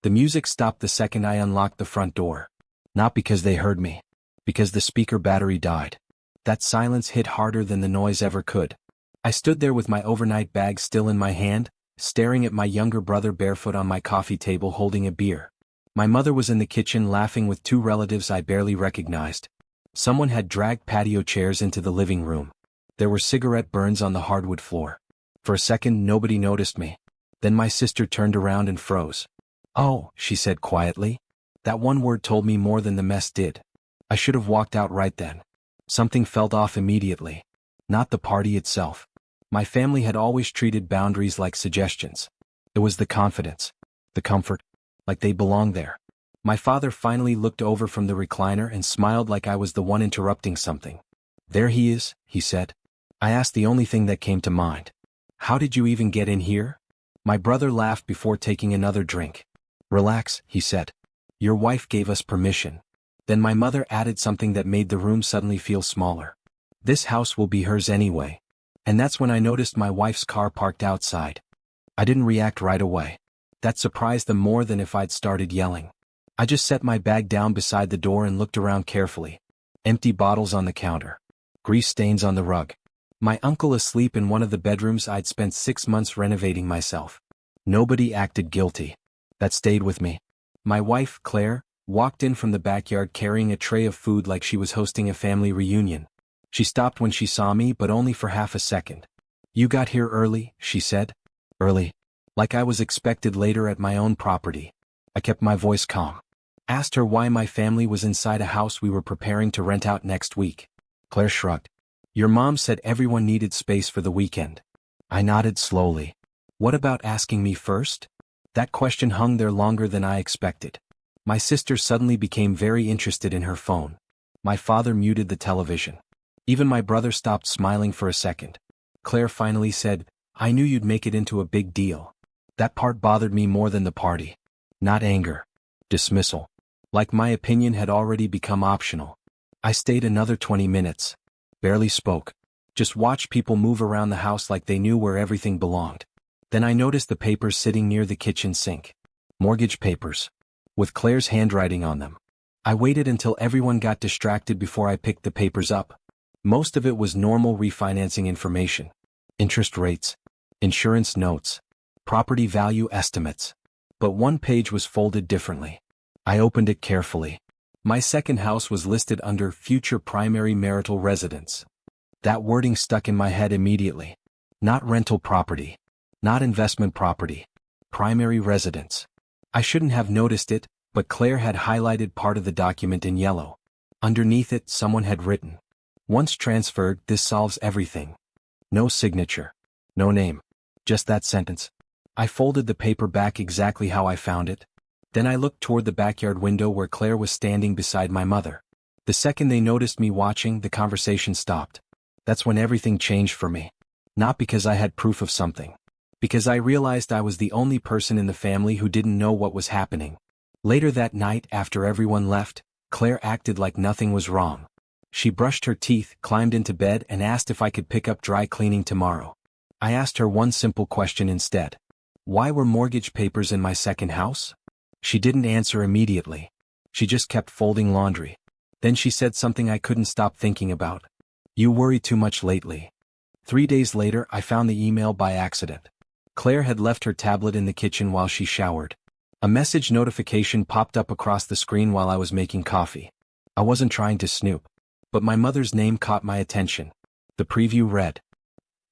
The music stopped the second I unlocked the front door. Not because they heard me. Because the speaker battery died. That silence hit harder than the noise ever could. I stood there with my overnight bag still in my hand, staring at my younger brother barefoot on my coffee table holding a beer. My mother was in the kitchen laughing with two relatives I barely recognized. Someone had dragged patio chairs into the living room. There were cigarette burns on the hardwood floor. For a second nobody noticed me. Then my sister turned around and froze. "Oh," she said quietly. That one word told me more than the mess did. I should have walked out right then. Something felt off immediately. Not the party itself. My family had always treated boundaries like suggestions. It was the confidence. The comfort. Like they belonged there. My father finally looked over from the recliner and smiled like I was the one interrupting something. "There he is," he said. I asked the only thing that came to mind. "How did you even get in here?" My brother laughed before taking another drink. "Relax," he said. "Your wife gave us permission." Then my mother added something that made the room suddenly feel smaller. "This house will be hers anyway." And that's when I noticed my wife's car parked outside. I didn't react right away. That surprised them more than if I'd started yelling. I just set my bag down beside the door and looked around carefully. Empty bottles on the counter. Grease stains on the rug. My uncle asleep in one of the bedrooms I'd spent 6 months renovating myself. Nobody acted guilty. That stayed with me. My wife, Claire, walked in from the backyard carrying a tray of food like she was hosting a family reunion. She stopped when she saw me, but only for half a second. "You got here early," she said. "Early." Like I was expected later at my own property. I kept my voice calm. Asked her why my family was inside a house we were preparing to rent out next week. Claire shrugged. "Your mom said everyone needed space for the weekend." I nodded slowly. "What about asking me first?" That question hung there longer than I expected. My sister suddenly became very interested in her phone. My father muted the television. Even my brother stopped smiling for a second. Claire finally said, "I knew you'd make it into a big deal." That part bothered me more than the party. Not anger. Dismissal. Like my opinion had already become optional. I stayed another 20 minutes. Barely spoke. Just watched people move around the house like they knew where everything belonged. Then I noticed the papers sitting near the kitchen sink. Mortgage papers. With Claire's handwriting on them. I waited until everyone got distracted before I picked the papers up. Most of it was normal refinancing information. Interest rates. Insurance notes. Property value estimates. But one page was folded differently. I opened it carefully. My second house was listed under future primary marital residence. That wording stuck in my head immediately. Not rental property. Not investment property. Primary residence. I shouldn't have noticed it, but Claire had highlighted part of the document in yellow. Underneath it, someone had written, "Once transferred, this solves everything." No signature. No name. Just that sentence. I folded the paper back exactly how I found it. Then I looked toward the backyard window where Claire was standing beside my mother. The second they noticed me watching, the conversation stopped. That's when everything changed for me. Not because I had proof of something. Because I realized I was the only person in the family who didn't know what was happening. Later that night, after everyone left, Claire acted like nothing was wrong. She brushed her teeth, climbed into bed, and asked if I could pick up dry cleaning tomorrow. I asked her one simple question instead. Why were mortgage papers in my second house? She didn't answer immediately. She just kept folding laundry. Then she said something I couldn't stop thinking about. "You worry too much lately." 3 days later, I found the email by accident. Claire had left her tablet in the kitchen while she showered. A message notification popped up across the screen while I was making coffee. I wasn't trying to snoop. But my mother's name caught my attention. The preview read,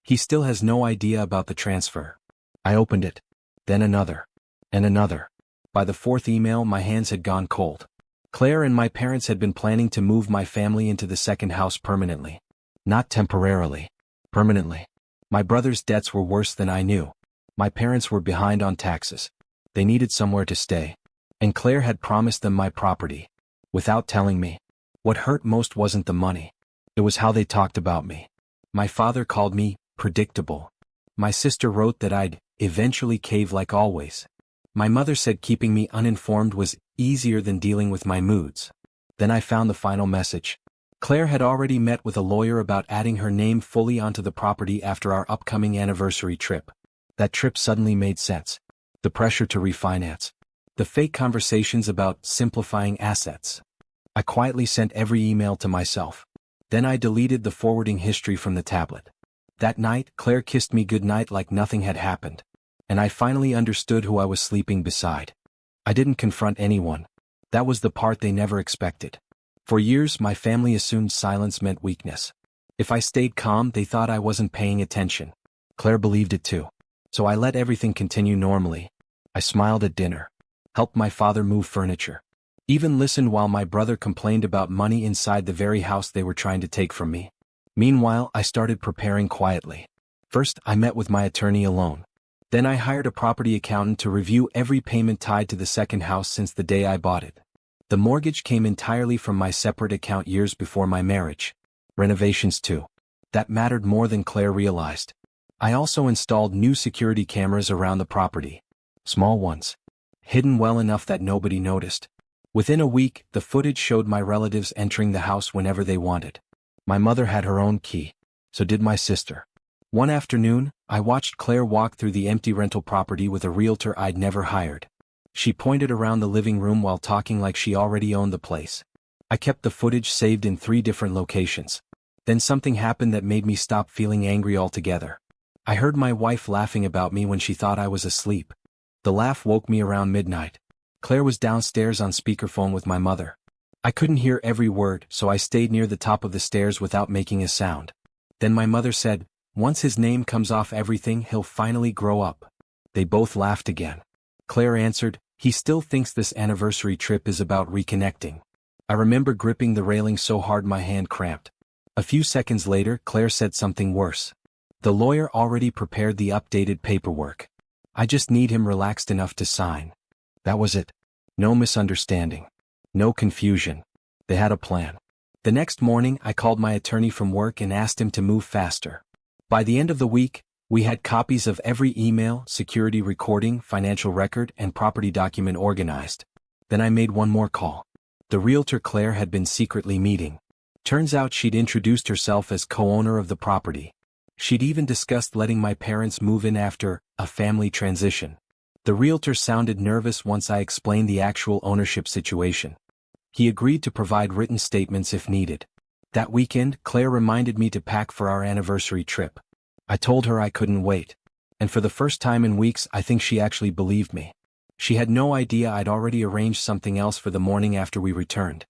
"He still has no idea about the transfer." I opened it. Then another. And another. By the fourth email, my hands had gone cold. Claire and my parents had been planning to move my family into the second house permanently. Not temporarily. Permanently. My brother's debts were worse than I knew. My parents were behind on taxes. They needed somewhere to stay. And Claire had promised them my property. Without telling me. What hurt most wasn't the money. It was how they talked about me. My father called me predictable. My sister wrote that I'd eventually cave like always. My mother said keeping me uninformed was easier than dealing with my moods. Then I found the final message. Claire had already met with a lawyer about adding her name fully onto the property after our upcoming anniversary trip. That trip suddenly made sense. The pressure to refinance. The fake conversations about simplifying assets. I quietly sent every email to myself. Then I deleted the forwarding history from the tablet. That night, Claire kissed me goodnight like nothing had happened. And I finally understood who I was sleeping beside. I didn't confront anyone. That was the part they never expected. For years, my family assumed silence meant weakness. If I stayed calm, they thought I wasn't paying attention. Claire believed it too. So I let everything continue normally. I smiled at dinner. Helped my father move furniture. Even listened while my brother complained about money inside the very house they were trying to take from me. Meanwhile, I started preparing quietly. First, I met with my attorney alone. Then I hired a property accountant to review every payment tied to the second house since the day I bought it. The mortgage came entirely from my separate account years before my marriage. Renovations too. That mattered more than Claire realized. I also installed new security cameras around the property. Small ones. Hidden well enough that nobody noticed. Within a week, the footage showed my relatives entering the house whenever they wanted. My mother had her own key. So did my sister. One afternoon, I watched Claire walk through the empty rental property with a realtor I'd never hired. She pointed around the living room while talking like she already owned the place. I kept the footage saved in 3 different locations. Then something happened that made me stop feeling angry altogether. I heard my wife laughing about me when she thought I was asleep. The laugh woke me around midnight. Claire was downstairs on speakerphone with my mother. I couldn't hear every word, so I stayed near the top of the stairs without making a sound. Then my mother said, "Once his name comes off everything, he'll finally grow up." They both laughed again. Claire answered, "He still thinks this anniversary trip is about reconnecting." I remember gripping the railing so hard my hand cramped. A few seconds later, Claire said something worse. "The lawyer already prepared the updated paperwork. I just need him relaxed enough to sign." That was it. No misunderstanding. No confusion. They had a plan. The next morning, I called my attorney from work and asked him to move faster. By the end of the week, we had copies of every email, security recording, financial record, and property document organized. Then I made one more call. The realtor Claire had been secretly meeting. Turns out she'd introduced herself as co-owner of the property. She'd even discussed letting my parents move in after a family transition. The realtor sounded nervous once I explained the actual ownership situation. He agreed to provide written statements if needed. That weekend, Claire reminded me to pack for our anniversary trip. I told her I couldn't wait. And for the first time in weeks, I think she actually believed me. She had no idea I'd already arranged something else for the morning after we returned.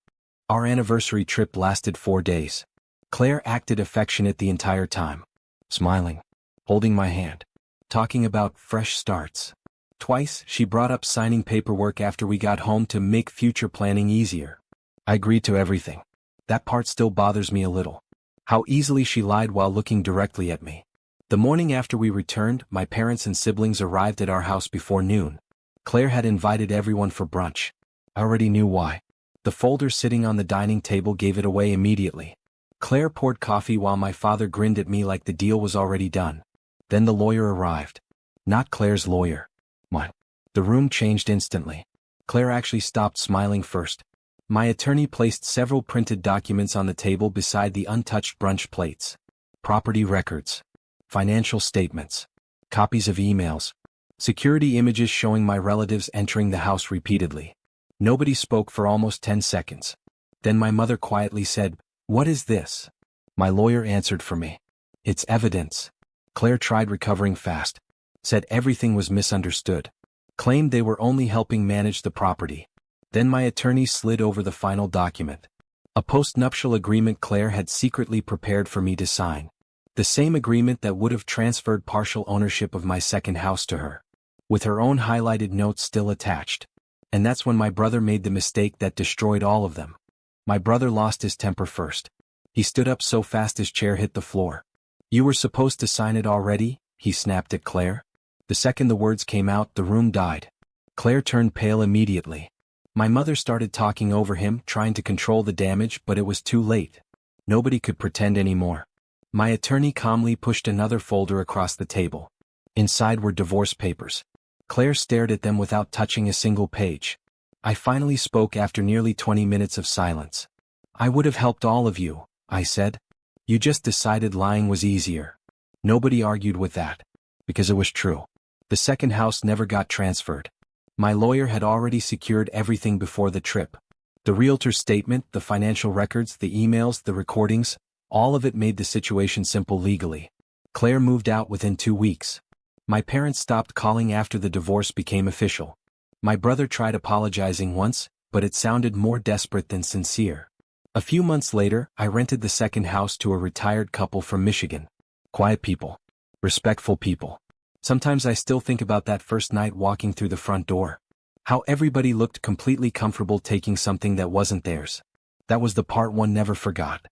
Our anniversary trip lasted 4 days. Claire acted affectionate the entire time. Smiling. Holding my hand. Talking about fresh starts. Twice, she brought up signing paperwork after we got home to make future planning easier. I agreed to everything. That part still bothers me a little. How easily she lied while looking directly at me. The morning after we returned, my parents and siblings arrived at our house before noon. Claire had invited everyone for brunch. I already knew why. The folder sitting on the dining table gave it away immediately. Claire poured coffee while my father grinned at me like the deal was already done. Then the lawyer arrived. Not Claire's lawyer. Mine. The room changed instantly. Claire actually stopped smiling first. My attorney placed several printed documents on the table beside the untouched brunch plates. Property records. Financial statements. Copies of emails. Security images showing my relatives entering the house repeatedly. Nobody spoke for almost 10 seconds. Then my mother quietly said, "What is this?" My lawyer answered for me. "It's evidence." Claire tried recovering fast. Said everything was misunderstood. Claimed they were only helping manage the property. Then my attorney slid over the final document. A post-nuptial agreement Claire had secretly prepared for me to sign. The same agreement that would have transferred partial ownership of my second house to her. With her own highlighted notes still attached. And that's when my brother made the mistake that destroyed all of them. My brother lost his temper first. He stood up so fast his chair hit the floor. "You were supposed to sign it already?" he snapped at Claire. The second the words came out, the room died. Claire turned pale immediately. My mother started talking over him, trying to control the damage, but it was too late. Nobody could pretend anymore. My attorney calmly pushed another folder across the table. Inside were divorce papers. Claire stared at them without touching a single page. I finally spoke after nearly 20 minutes of silence. "I would have helped all of you," I said. "You just decided lying was easier." Nobody argued with that. Because it was true. The second house never got transferred. My lawyer had already secured everything before the trip. The realtor's statement, the financial records, the emails, the recordings, all of it made the situation simple legally. Claire moved out within 2 weeks. My parents stopped calling after the divorce became official. My brother tried apologizing once, but it sounded more desperate than sincere. A few months later, I rented the second house to a retired couple from Michigan. Quiet people. Respectful people. Sometimes I still think about that first night walking through the front door. How everybody looked completely comfortable taking something that wasn't theirs. That was the part one never forgot.